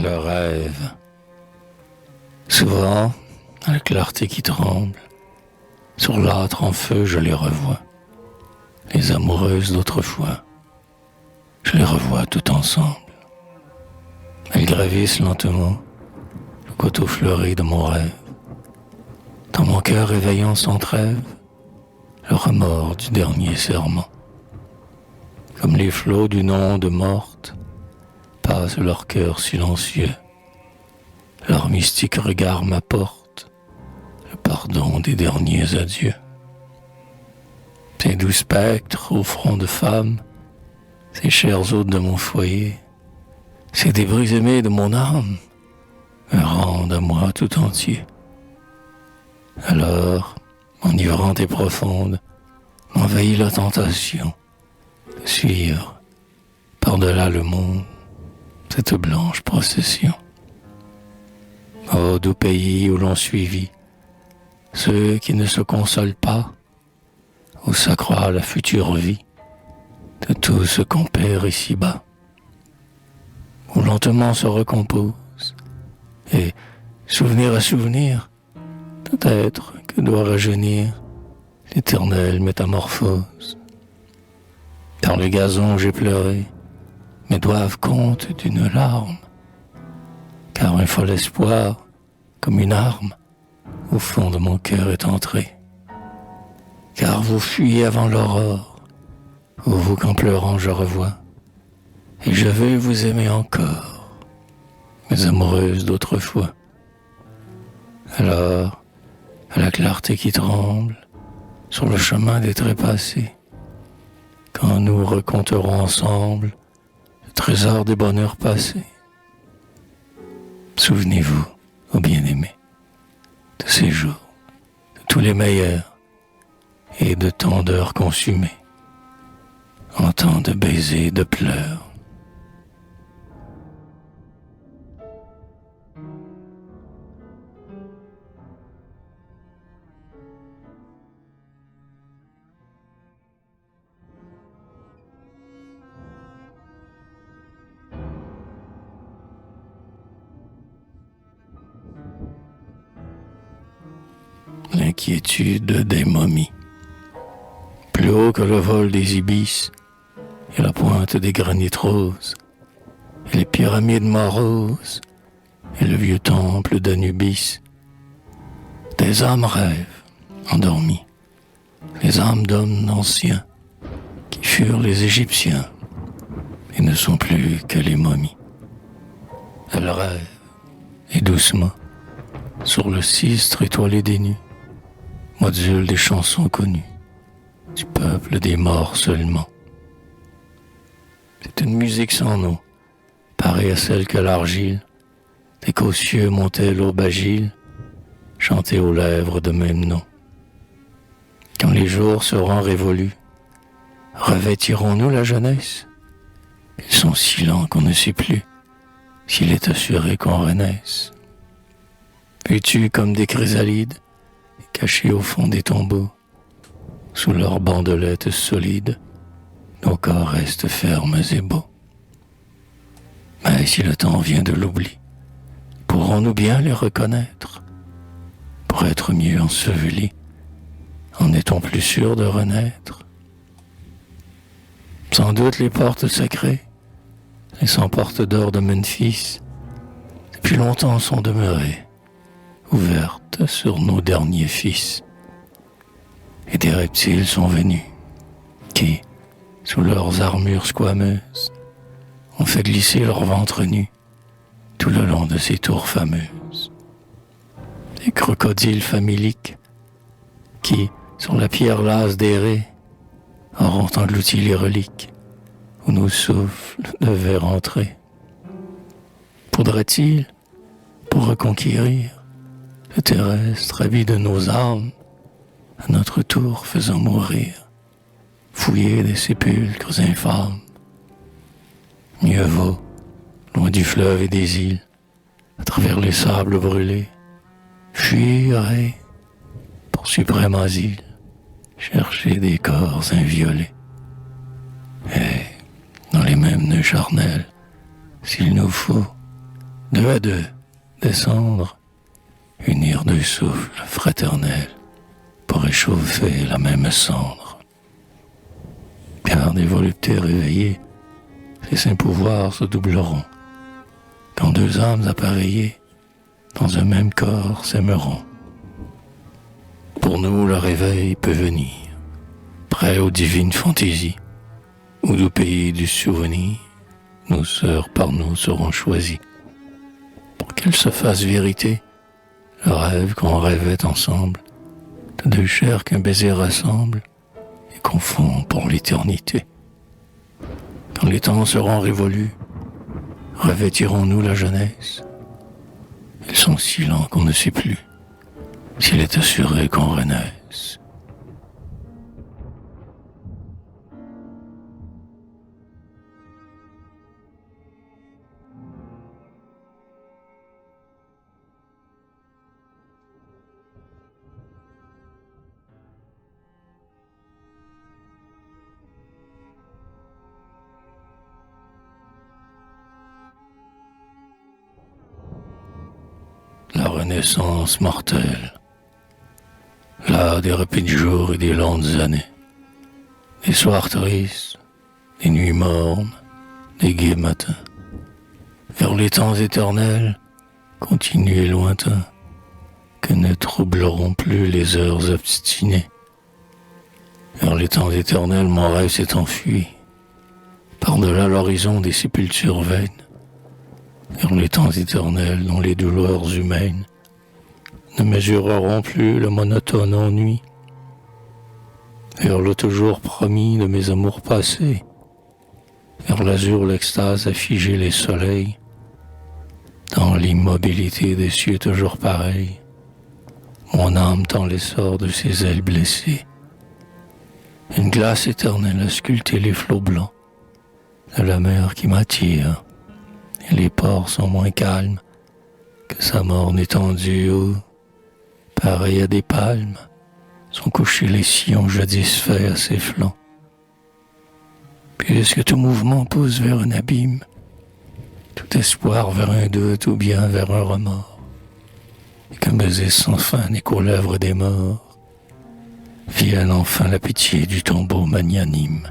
Le rêve. Souvent, à la clarté qui tremble, sur l'âtre en feu je les revois, les amoureuses d'autrefois, je les revois tout ensemble. Elles gravissent lentement le coteau fleuri de mon rêve, dans mon cœur éveillant sans trêve le remords du dernier serment. Comme les flots d'une onde morte passent leur cœur silencieux, leur mystique regard m'apporte le pardon des derniers adieux. Ces doux spectres au front de femme, ces chers hôtes de mon foyer, ces débris aimés de mon âme me rendent à moi tout entier. Alors, enivrante et profonde, m'envahit la tentation de suivre par-delà le monde cette blanche procession. Ô doux pays où l'on suivit ceux qui ne se consolent pas, où s'accroît la future vie de tout ce qu'on perd ici-bas, où lentement se recompose et, souvenir à souvenir, peut-être que doit rajeunir l'éternelle métamorphose. Dans le gazon j'ai pleuré, mais doivent compte d'une larme, car un fol espoir, comme une arme, au fond de mon cœur est entré. Car vous fuyez avant l'aurore, vous qu'en pleurant je revois, et je veux vous aimer encore, mes amoureuses d'autrefois. Alors, à la clarté qui tremble, sur le chemin des trépassés, quand nous raconterons ensemble le trésor des bonheurs passés, souvenez-vous, ô bien-aimés, de ces jours, de tous les meilleurs, et de tant d'heures consumées, en tant de baisers, de pleurs. L'inquiétude des momies. Plus haut que le vol des ibis et la pointe des granits roses, et les pyramides moroses et le vieux temple d'Anubis, des âmes rêvent, endormies, les âmes d'hommes anciens qui furent les Égyptiens et ne sont plus que les momies. Elles rêvent, et doucement, sur le sistre étoilé des nues, modulent des chansons connues du peuple des morts seulement. C'est une musique sans nom, pareille à celle que l'argile des qu'aux cieux montait l'aubagile, chantait aux lèvres de même nom. Quand les jours seront révolus, revêtirons-nous la jeunesse? Ils sont si lents qu'on ne sait plus s'il est assuré qu'on renaisse. Vêtus comme des chrysalides, cachés au fond des tombeaux, sous leurs bandelettes solides, nos corps restent fermes et beaux. Mais si le temps vient de l'oubli, pourrons-nous bien les reconnaître? Pour être mieux ensevelis, en est-on plus sûr de renaître? Sans doute les portes sacrées, les 100 portes d'or de Memphis, depuis longtemps sont demeurées, ouvertes sur nos derniers fils. Et des reptiles sont venus, qui, sous leurs armures squameuses, ont fait glisser leur ventre nu tout le long de ces tours fameuses. Des crocodiles faméliques, qui, sur la pierre lasse d'errer, auront englouti les reliques où nos souffles devaient rentrer. Faudrait-il, pour reconquérir le terrestre habit de nos âmes, à notre tour faisant mourir, fouiller des sépulcres infâmes? Mieux vaut, loin du fleuve et des îles, à travers les sables brûlés, fuir et, pour suprême asile, chercher des corps inviolés. Et, dans les mêmes nœuds charnels, s'il nous faut, deux à deux, descendre, unir deux souffles fraternels pour réchauffer la même cendre. Car des voluptés réveillées, ces saints pouvoirs se doubleront, quand deux âmes appareillées dans un même corps s'aimeront. Pour nous, le réveil peut venir, prêt aux divines fantaisies, ou du pays du souvenir, nos sœurs par nous seront choisies. Pour qu'elles se fassent vérité, le rêve qu'on rêvait ensemble, de deux chairs qu'un baiser rassemble et confond pour l'éternité. Quand les temps seront révolus, revêtirons-nous la jeunesse? Ils sont si lents qu'on ne sait plus s'il est assuré qu'on renaisse. La renaissance mortelle, là des rapides jours et des lentes années, des soirs tristes, des nuits mornes, des gais matins, vers les temps éternels, continus et lointains, que ne troubleront plus les heures obstinées. Vers les temps éternels, mon rêve s'est enfui, par-delà l'horizon des sépultures vaines, vers les temps éternels dont les douleurs humaines ne mesureront plus le monotone ennui, vers le toujours promis de mes amours passés, vers l'azur l'extase a figé les soleils, dans l'immobilité des cieux toujours pareils, mon âme tend l'essor de ses ailes blessées. Une glace éternelle a sculpté les flots blancs de la mer qui m'attire, et les ports sont moins calmes que sa morne étendue où, pareil à des palmes, sont couchés les sillons jadis faits à ses flancs. Puisque tout mouvement pousse vers un abîme, tout espoir vers un doute ou bien vers un remords, et qu'un baiser sans fin n'est qu'aux lèvres des morts, vienne enfin la pitié du tombeau magnanime.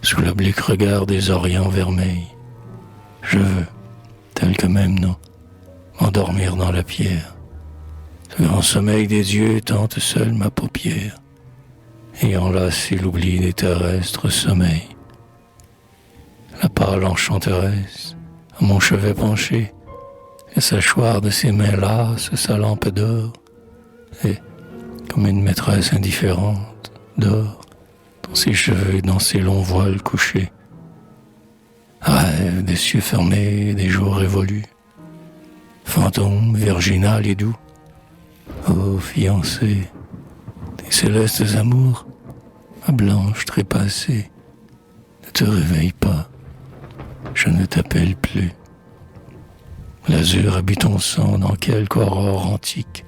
Sous l'oblique regard des orients vermeils, je veux, tel que même non, m'endormir dans la pierre. Ce grand sommeil des dieux tente seul ma paupière, ayant lassé l'oubli des terrestres sommeils. La pâle enchanteresse, à mon chevet penché, laisse s'achoir de ses mains lasses sa lampe d'or, et, comme une maîtresse indifférente, dort dans ses cheveux et dans ses longs voiles couchés. Rêve des cieux fermés, des jours révolus, fantôme virginal et doux, ô fiancée, des célestes amours, ma blanche trépassée, ne te réveille pas, je ne t'appelle plus. L'azur habite ton sang dans quelque aurore antique,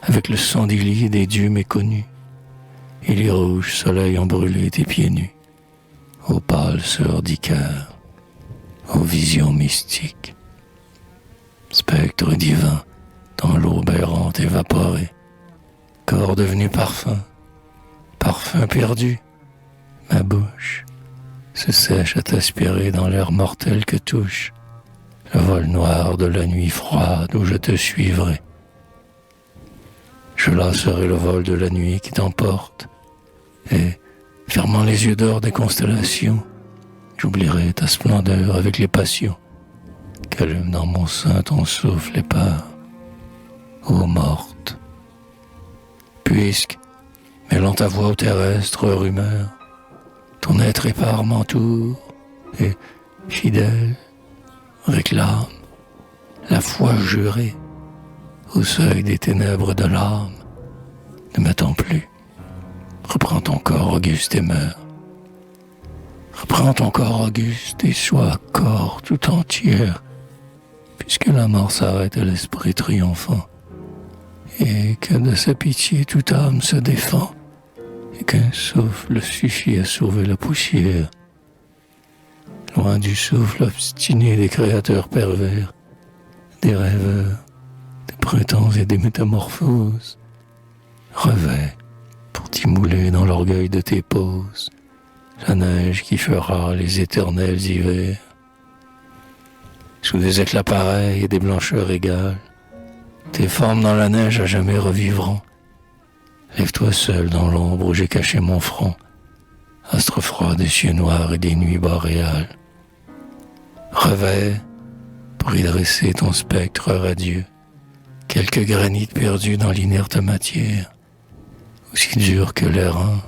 avec le sang des lits des dieux méconnus, et les rouges soleils ont brûlé tes pieds nus, ô pâle sœur d'Icare, ô vision mystique. Spectre divin, dans l'aube errante évaporée, corps devenu parfum, parfum perdu, ma bouche se sèche à t'aspirer dans l'air mortel que touche le vol noir de la nuit froide où je te suivrai. Je lasserai le vol de la nuit qui t'emporte, et, fermant les yeux d'or des constellations, j'oublierai ta splendeur avec les passions qu'allume dans mon sein ton souffle épars, ô morte. Puisque, mêlant ta voix aux terrestres rumeurs, ton être épars m'entoure et, fidèle, réclame la foi jurée au seuil des ténèbres de l'âme. Ne m'attends plus, reprends ton corps auguste et meurs. Reprends ton corps auguste et sois corps tout entière, puisque la mort s'arrête à l'esprit triomphant, et que de sa pitié toute âme se défend, et qu'un souffle suffit à sauver la poussière. loin du souffle obstiné des créateurs pervers, des rêveurs, des printemps et des métamorphoses. Revêt, pour t'y mouler dans l'orgueil de tes poses, la neige qui fera les éternels hivers. Sous des éclats pareils et des blancheurs égales, tes formes dans la neige à jamais revivront. Lève-toi seul dans l'ombre où j'ai caché mon front, astre froid des cieux noirs et des nuits boréales. Revêt, pour y dresser ton spectre radieux, quelques granits perdus dans l'inerte matière, aussi dur que l'airain,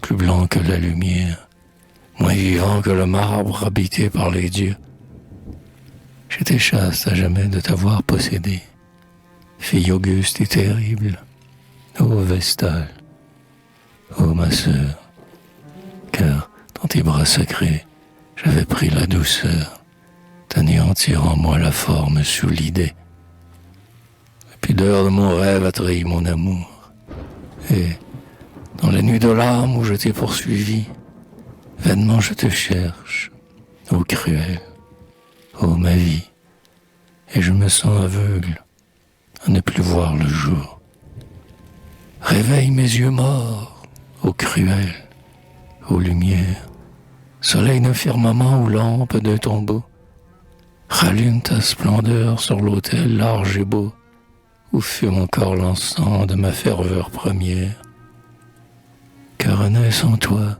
plus blanc que la lumière, moins vivant que le marbre habité par les dieux. J'étais chaste à jamais de t'avoir possédé, fille auguste et terrible, ô Vestale, ô ma sœur, car dans tes bras sacrés, j'avais pris la douceur, t'anéantir en moi la forme sous l'idée. La pudeur de mon rêve a trahi mon amour, et dans la nuit de larmes où je t'ai poursuivi, vainement je te cherche, ô cruel, ô ma vie, et je me sens aveugle à ne plus voir le jour. Réveille mes yeux morts, ô cruel, ô lumière, soleil d'un firmament ou lampe d'un tombeau. Rallume ta splendeur sur l'autel large et beau, où fume encore l'encens de ma ferveur première. Car renaissent en toi,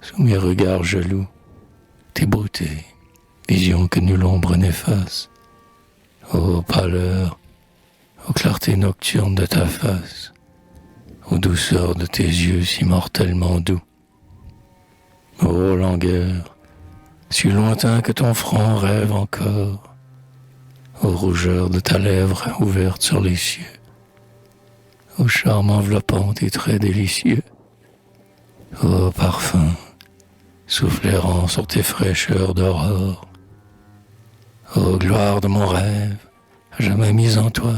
sous mes regards jaloux, tes beautés, visions que nulle ombre n'efface. Ô pâleur, ô clarté nocturne de ta face, ô douceur de tes yeux si mortellement doux. Ô langueur, si lointain que ton front rêve encore, ô rougeur de ta lèvre ouverte sur les cieux, ô charme enveloppant tes traits délicieux, ô parfum soufflérant sur tes fraîcheurs d'aurore, ô gloire de mon rêve, à jamais mise en toi,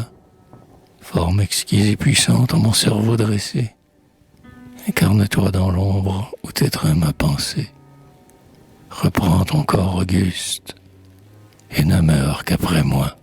forme exquise et puissante en mon cerveau dressé, incarne-toi dans l'ombre où t'étreint ma pensée. Reprends ton corps auguste et ne meurs qu'après moi.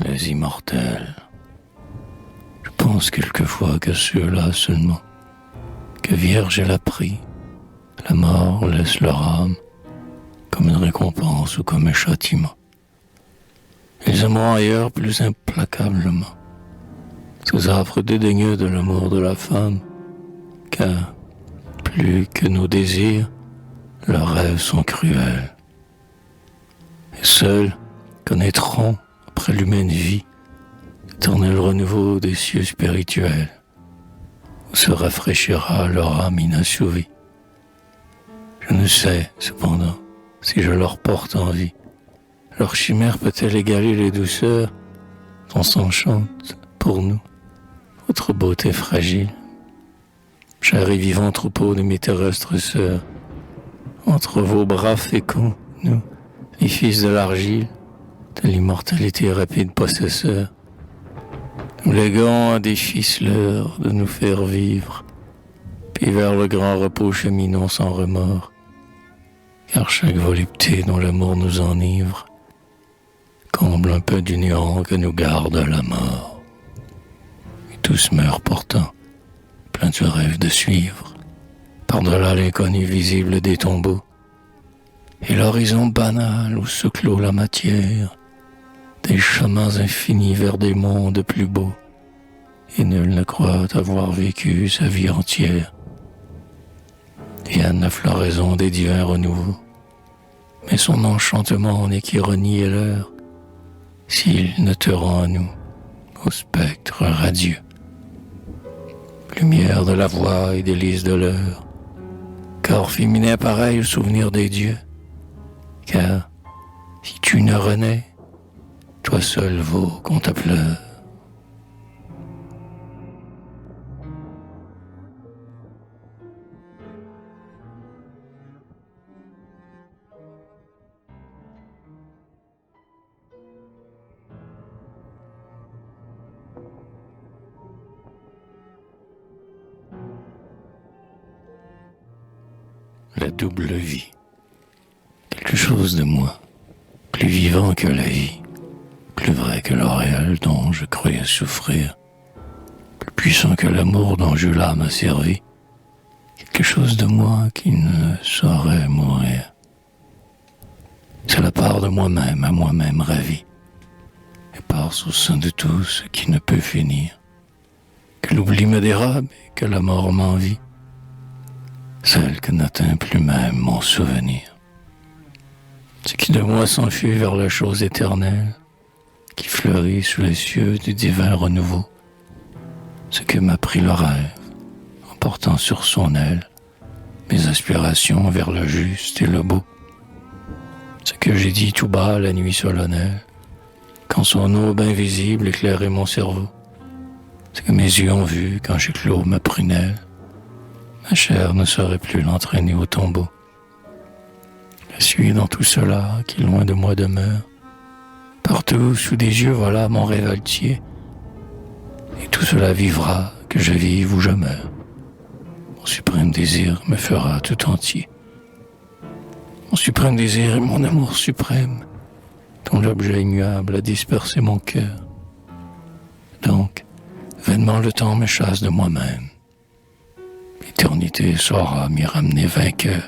Les immortels. Je pense quelquefois qu'à ceux-là seulement, que vierge elle a pris, la mort laisse leur âme comme une récompense ou comme un châtiment. Ils aimeront ailleurs plus implacablement, sous affres dédaigneux de l'amour de la femme, car plus que nos désirs, leurs rêves sont cruels. Et seuls connaîtront après l'humaine vie, l'éternel renouveau des cieux spirituels, où se rafraîchira leur âme inassouvie. Je ne sais, cependant, si je leur porte envie. Leur chimère peut-elle égaler les douceurs dont s'enchante pour nous votre beauté fragile? Cher et vivant troupeau de mes terrestres sœurs, entre vos bras féconds, nous, les fils de l'argile, de l'immortalité rapide possesseur, nous léguons à des ficeleurs de nous faire vivre, puis vers le grand repos cheminons sans remords, car chaque volupté dont l'amour nous enivre comble un peu du néant que nous garde la mort. Et tous meurent pourtant, pleins de rêve de suivre, par-delà l'inconnu visible des tombeaux, et l'horizon banal où se clôt la matière, des chemins infinis vers des mondes plus beaux, et nul ne croit avoir vécu sa vie entière. Vienne la floraison des divins renouveaux, mais son enchantement n'est qu'ironie et leurre, s'il ne te rend à nous, au spectre radieux. Lumière de la voix et délice de l'heure, corps féminin pareil au souvenir des dieux, car si tu ne renais, toi seul vaut qu'on te pleure. La double vie. Quelque chose de moi, plus vivant que la vie, plus vrai que le réel dont je croyais souffrir, plus puissant que l'amour dont j'eus l'âme asservie, quelque chose de moi qui ne saurait mourir. C'est la part de moi-même à moi-même ravie, éparse au sein de tout ce qui ne peut finir, que l'oubli me dérobe et que la mort m'envie, celle que n'atteint plus même mon souvenir. Ce qui de moi s'enfuit vers la chose éternelle, qui fleurit sous les cieux du divin renouveau, ce que m'a pris le rêve, en portant sur son aile mes aspirations vers le juste et le beau. Ce que j'ai dit tout bas la nuit solennelle, quand son aube invisible éclairait mon cerveau, ce que mes yeux ont vu quand j'ai clos ma prunelle, ma chair ne saurait plus l'entraîner au tombeau. Je suis dans tout cela qui loin de moi demeure. Partout sous des yeux voilà mon rêve altier. Et tout cela vivra, que je vive ou je meure. Mon suprême désir me fera tout entier. Mon suprême désir est mon amour suprême, dont l'objet immuable a dispersé mon cœur. Donc, vainement le temps me chasse de moi-même. L'éternité saura m'y ramener vainqueur.